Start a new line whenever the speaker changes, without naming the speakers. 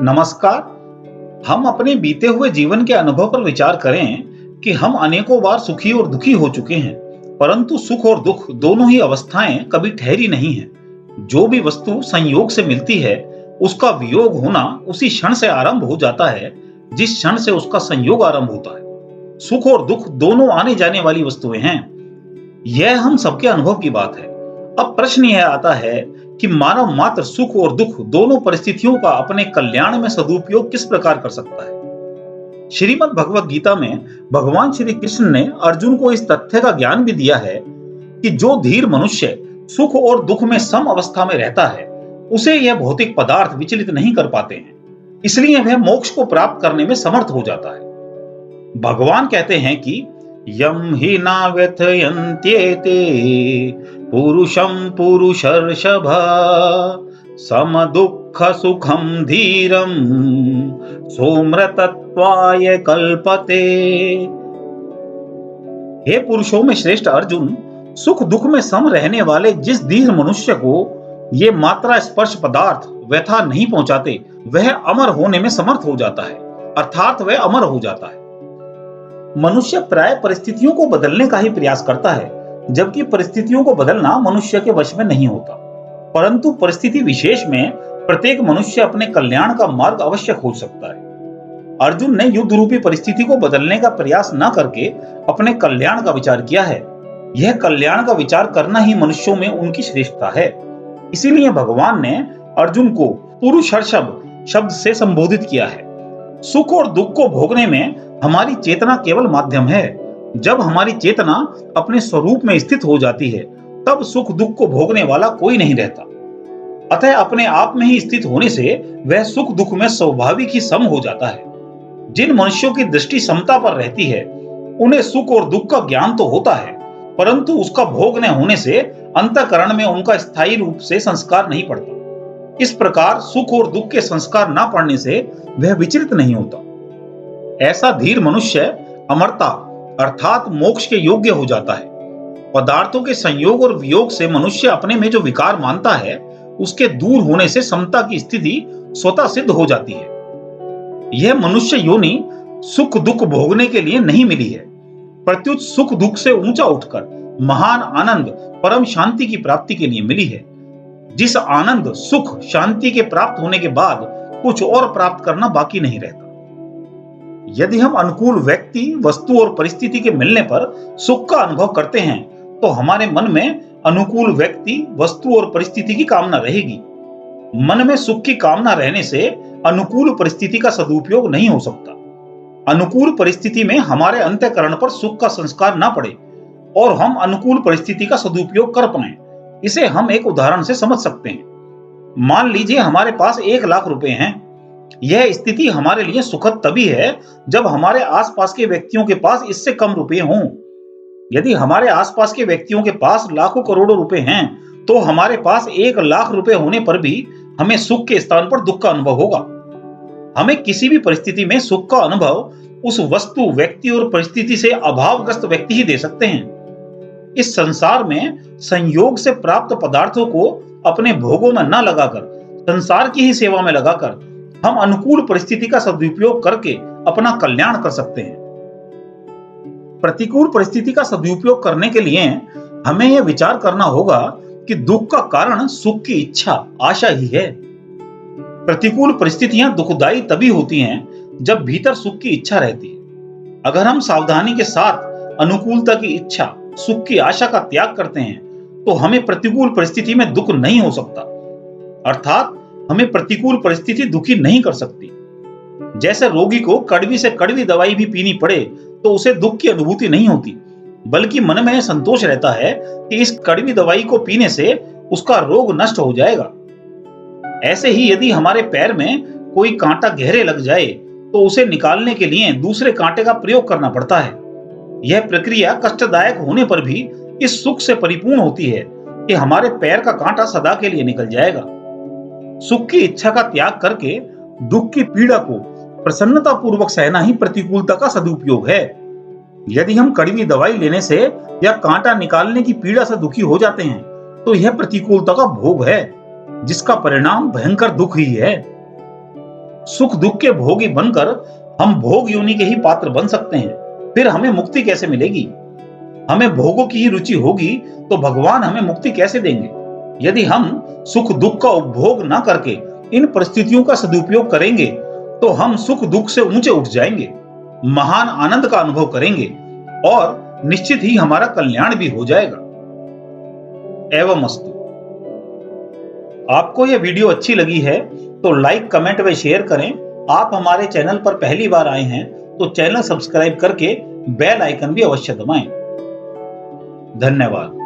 नमस्कार। हम अपने बीते हुए जीवन के अनुभव पर विचार करें कि हम अनेकों बार सुखी और दुखी हो चुके हैं, परंतु सुख और दुख दोनों ही अवस्थाएं कभी ठहरी नहीं हैं। जो भी वस्तु संयोग से मिलती है, उसका वियोग होना उसी क्षण से आरंभ हो जाता है जिस क्षण से उसका संयोग आरंभ होता है। सुख और दुख दोनों आने जाने वाली वस्तुएं हैं। यह हम सबके अनुभव की बात है। अब प्रश्न यह आता है कि मानव मात्र सुख और दुख दोनों परिस्थितियों का अपने कल्याण में सदुपयोग किस प्रकार कर सकता है। श्रीमद् भगवद गीता में भगवान श्री कृष्ण ने अर्जुन को इस तथ्य का ज्ञान भी दिया है कि जो धीर मनुष्य सुख और दुख में सम अवस्था में रहता है, उसे यह भौतिक पदार्थ विचलित नहीं कर पाते हैं, इसलिए वह मोक्ष को प्राप्त करने में समर्थ हो जाता है। भगवान कहते हैं कि यम हि ना व्यथयन्त्येते पुरुषं पुरुषर्षभ सम दुःख सुखम धीरम सोमृतत्वाय कल्पते। हे पुरुषों में श्रेष्ठ अर्जुन, सुख दुख में सम रहने वाले जिस धीर मनुष्य को ये मात्रा स्पर्श पदार्थ व्यथा नहीं पहुंचाते, वह अमर होने में समर्थ हो जाता है, अर्थात वह अमर हो जाता है। मनुष्य प्राय परिस्थितियों को बदलने का ही प्रयास करता है, जबकि परिस्थितियों को बदलना मनुष्य के वश में नहीं होता। परंतु परिस्थिति विशेष में प्रत्येक मनुष्य अपने कल्याण का मार्ग अवश्य खोज सकता है। अर्जुन ने युद्ध रूपी परिस्थिति को बदलने का प्रयास न करके अपने कल्याण का विचार किया है। यह कल्याण का विचार करना ही मनुष्यों में उनकी श्रेष्ठता है। इसीलिए भगवान ने अर्जुन को पुरुषर्षभ शब्द से संबोधित किया है। सुख और दुख को भोगने में हमारी चेतना केवल माध्यम है। जब हमारी चेतना अपने स्वरूप में स्थित हो जाती है, तब सुख दुख को भोगने वाला कोई नहीं रहता। अतः अपने आप में ही स्थित होने से वह सुख दुख में स्वाभाविक ही सम हो जाता है। जिन मनुष्यों की दृष्टि समता पर रहती है, उन्हें सुख और दुख का ज्ञान तो होता है, परंतु उसका भोग न होने से अंतःकरण में उनका स्थायी रूप से संस्कार नहीं पड़ता। इस प्रकार सुख और दुख के संस्कार न पड़ने से वह विचलित नहीं होता। ऐसा धीर मनुष्य अमरता अर्थात मोक्ष के योग्य हो जाता है। पदार्थों के संयोग और वियोग से मनुष्य अपने में जो विकार मानता है, उसके दूर होने से समता की स्थिति स्वतः सिद्ध हो जाती है। यह मनुष्य योनि सुख दुख भोगने के लिए नहीं मिली है, प्रत्युत सुख दुख से ऊंचा उठकर महान आनंद परम शांति की प्राप्ति के लिए मिली है। जिस आनंद सुख शांति के प्राप्त होने के बाद कुछ और प्राप्त करना बाकी नहीं रहता। यदि हम अनुकूल व्यक्ति वस्तु और परिस्थिति के मिलने पर सुख का अनुभव करते हैं, तो हमारे मन में अनुकूल व्यक्ति वस्तु और परिस्थिति की कामना रहेगी। मन में सुख की कामना रहने से अनुकूल परिस्थिति का सदुपयोग नहीं हो सकता। अनुकूल परिस्थिति में हमारे अंतःकरण पर सुख का संस्कार न पड़े और हम अनुकूल परिस्थिति का सदुपयोग कर पाए, इसे हम एक उदाहरण से समझ सकते हैं। मान लीजिए हमारे पास 1,00,000 रुपए हैं। यह स्थिति हमारे लिए सुखद तभी है जब हमारे आसपास के व्यक्तियों के पास इससे कम रुपए हों। यदि हमारे आसपास के व्यक्तियों के पास लाखों करोड़ों रुपए हैं, तो हमारे पास 1,00,000 रुपए होने पर भी हमें सुख के स्थान पर दुख का अनुभव होगा। हमें किसी भी परिस्थिति में सुख का अनुभव उस वस्तु व्यक्ति और परिस्थिति से अभावग्रस्त व्यक्ति ही दे सकते हैं। इस संसार में संयोग से प्राप्त पदार्थों को अपने भोगों में न लगाकर संसार की ही सेवा में लगाकर हम अनुकूल परिस्थिति का सदुपयोग करके अपना कल्याण कर सकते हैं। प्रतिकूल परिस्थिति का सदुपयोग करने के लिए हमें यह विचार करना होगा कि दुख का कारण सुख की इच्छा आशा ही है। प्रतिकूल परिस्थितियां दुखदायी तभी होती हैं जब भीतर सुख की इच्छा रहती है। अगर हम सावधानी के साथ अनुकूलता की इच्छा सुख की आशा का त्याग करते हैं, तो हमें प्रतिकूल परिस्थिति में दुख नहीं हो सकता, अर्थात हमें प्रतिकूल परिस्थिति दुखी नहीं कर सकती। जैसे रोगी को कड़वी से कड़वी दवाई भी पीनी पड़े तो उसे दुख की अनुभूति नहीं होती, बल्कि मन में संतोष रहता है कि इस कड़वी दवाई को पीने से उसका रोग नष्ट हो जाएगा। ऐसे ही यदि हमारे पैर में कोई कांटा गहरे लग जाए, तो उसे निकालने के लिए दूसरे कांटे का प्रयोग करना पड़ता है। यह प्रक्रिया कष्टदायक होने पर भी इस सुख से परिपूर्ण होती है कि हमारे पैर का कांटा सदा के लिए निकल जाएगा। सुख की इच्छा का त्याग करके दुख की पीड़ा को प्रसन्नता पूर्वक सहना ही प्रतिकूलता का सदुपयोग है। यदि हम कड़वी दवाई लेने से या कांटा निकालने की पीड़ा से दुखी हो जाते हैं, तो यह प्रतिकूलता का भोग है, जिसका परिणाम भयंकर दुख ही है। सुख दुख के भोगी बनकर हम भोग योनि के ही पात्र बन सकते हैं। फिर हमें मुक्ति कैसे मिलेगी? हमें भोगों की ही रुचि होगी तो भगवान हमें मुक्ति कैसे देंगे? यदि हम सुख दुख का उपभोग न करके इन परिस्थितियों का सदुपयोग करेंगे तो हम सुख दुख से ऊंचे उठ जाएंगे, महान आनंद का अनुभव करेंगे और निश्चित ही हमारा कल्याण भी हो जाएगा। एवं अस्तु। आपको यह वीडियो अच्छी लगी है तो लाइक, कमेंट व शेयर करें। आप हमारे चैनल पर पहली बार आए हैं तो चैनल सब्सक्राइब करके बेल आइकन भी अवश्य दबाएं। धन्यवाद।